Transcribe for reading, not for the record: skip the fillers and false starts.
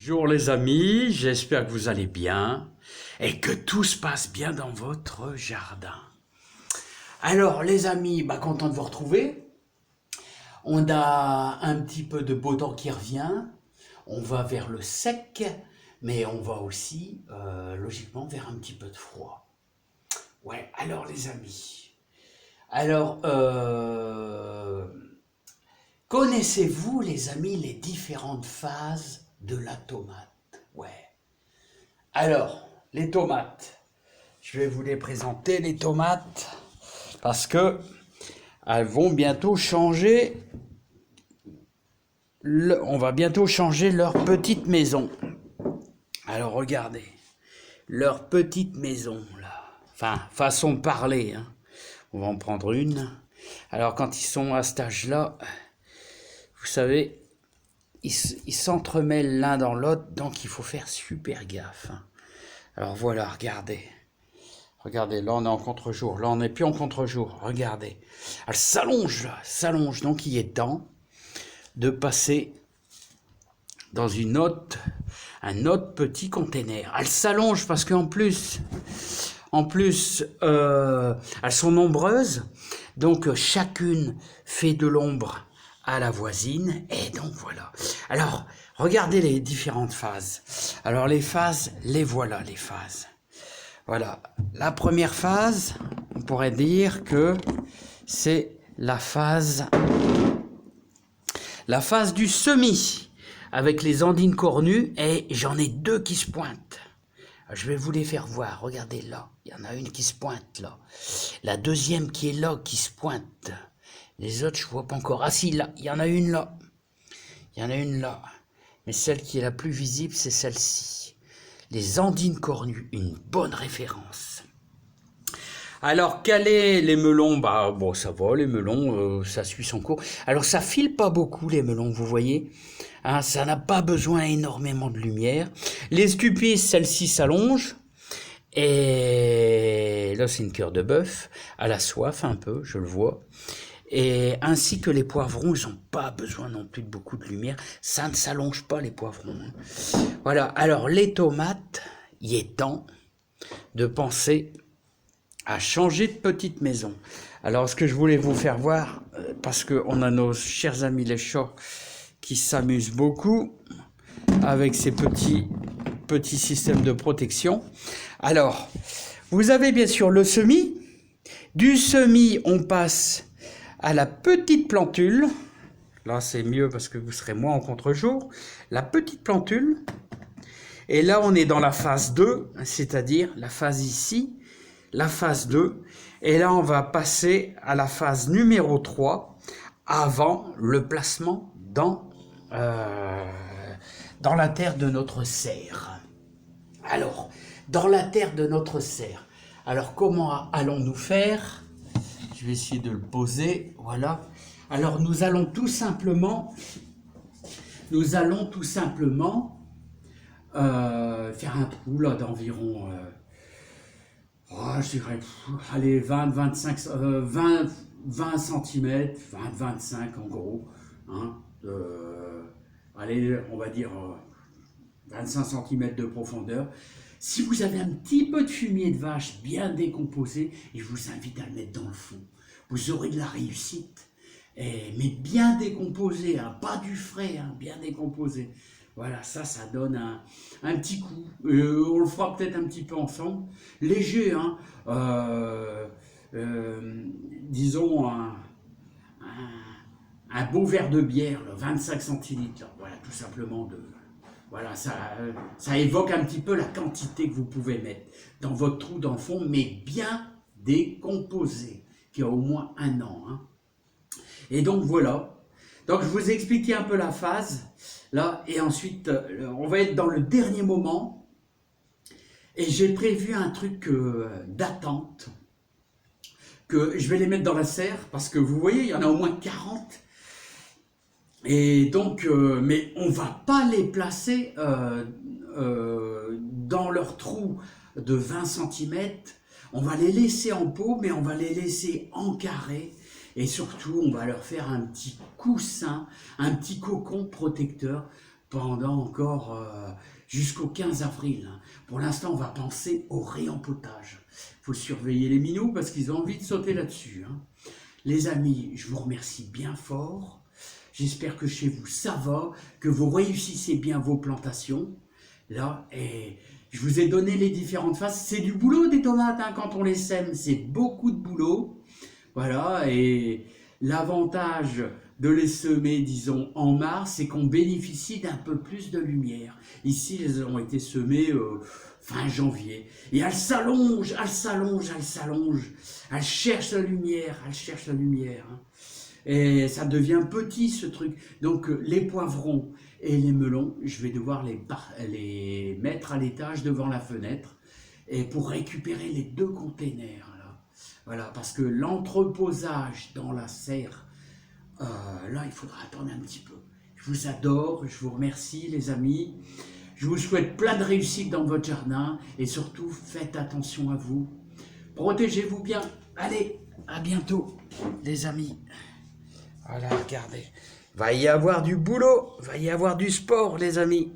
Bonjour les amis, j'espère que vous allez bien et que tout se passe bien dans votre jardin. Alors les amis, content de vous retrouver. On a un petit peu de beau temps qui revient. On va vers le sec, mais on va aussi logiquement vers un petit peu de froid. Ouais, alors les amis. Alors, connaissez-vous les amis les différentes phases de la tomate? Ouais. Alors, les tomates, je vais vous les présenter, les tomates, parce que elles vont bientôt changer, on va bientôt changer leur petite maison. Alors, regardez, leur petite maison, là, enfin, façon de parler, hein. On va en prendre une. Alors, quand ils sont à cet âge-là, vous savez, ils s'entremêlent l'un dans l'autre, donc il faut faire super gaffe, hein. Alors voilà, regardez. Regardez, là on est en contre-jour, là on n'est plus en contre-jour, regardez. Elle s'allonge là, s'allonge, donc il est temps de passer dans un autre petit container. Elle s'allonge parce qu'en plus, elles sont nombreuses, donc chacune fait de l'ombre à la voisine, et donc voilà. Alors, regardez les différentes phases. Alors les phases, les voilà les phases. Voilà, la première phase, on pourrait dire que c'est la phase du semis, avec les andines cornues, et j'en ai deux qui se pointent. Je vais vous les faire voir, regardez là, il y en a une qui se pointe là, la deuxième qui est là, qui se pointe, les autres je vois pas encore, ah si là, il y en a une là, mais celle qui est la plus visible c'est celle-ci, les andines cornues, une bonne référence. Alors, quel est les melons? Bon, ça va, les melons, ça suit son cours. Alors, ça file pas beaucoup, les melons, vous voyez, hein, ça n'a pas besoin énormément de lumière. Les stupis, celle-ci s'allonge. Et là, c'est une cœur de bœuf, à la soif un peu, je le vois. Et ainsi que les poivrons, ils n'ont pas besoin non plus de beaucoup de lumière. Ça ne s'allonge pas, les poivrons. Voilà, alors les tomates, il est temps de penser à changer de petite maison. Alors, ce que je voulais vous faire voir, parce qu'on a nos chers amis les chats qui s'amusent beaucoup avec ces petits systèmes de protection. Alors, vous avez bien sûr le semis. Du semis, on passe à la petite plantule. Là, c'est mieux parce que vous serez moins en contre-jour. La petite plantule. Et là, on est dans la phase 2, c'est-à-dire la phase ici, la phase 2. Et là, on va passer à la phase numéro 3, avant le placement dans la terre de notre serre. Alors, dans la terre de notre serre, alors comment allons-nous faire? Je vais essayer de le poser, voilà. Alors, nous allons tout simplement faire un trou là d'environ, je dirais, allez, 20 cm, 25 en gros, hein, allez, on va dire 25 cm de profondeur. Si vous avez un petit peu de fumier de vache bien décomposé, je vous invite à le mettre dans le fond. Vous aurez de la réussite, mais bien décomposé, hein, pas du frais, hein, bien décomposé. Voilà, ça donne un petit coup. On le fera peut-être un petit peu ensemble. Léger, hein. Disons un beau verre de bière, là, 25 centilitres. Là, voilà, tout simplement. Voilà, ça évoque un petit peu la quantité que vous pouvez mettre dans votre trou dans le fond, mais bien décomposé, qui a au moins 1 an. Hein. Et donc voilà. Donc je vous ai expliqué un peu la phase. Là, et ensuite, on va être dans le dernier moment. Et j'ai prévu un truc d'attente. Que je vais les mettre dans la serre. Parce que vous voyez, il y en a au moins 40. Et donc, mais on ne va pas les placer dans leur trou de 20 cm. On va les laisser en pot, mais on va les laisser en carré. Et surtout, on va leur faire un petit coussin, un petit cocon protecteur pendant encore jusqu'au 15 avril. Hein. Pour l'instant, on va penser au réempotage. Il faut surveiller les minous parce qu'ils ont envie de sauter là-dessus. Hein. Les amis, je vous remercie bien fort. J'espère que chez vous, ça va, que vous réussissez bien vos plantations. Là, et je vous ai donné les différentes phases. C'est du boulot des tomates hein, quand on les sème. C'est beaucoup de boulot. Voilà, et l'avantage de les semer, disons, en mars, c'est qu'on bénéficie d'un peu plus de lumière. Ici, elles ont été semées fin janvier. Et elles s'allongent, elles s'allongent, elles s'allongent. Elles cherchent la lumière, elles cherchent la lumière. Hein. Et ça devient petit, ce truc. Donc, les poivrons et les melons, je vais devoir les mettre à l'étage devant la fenêtre et pour récupérer les 2 containers. Voilà, parce que l'entreposage dans la serre, là, il faudra attendre un petit peu. Je vous adore, je vous remercie les amis. Je vous souhaite plein de réussite dans votre jardin et surtout, faites attention à vous. Protégez-vous bien. Allez, à bientôt, les amis. Voilà, regardez. Va y avoir du boulot, va y avoir du sport, les amis.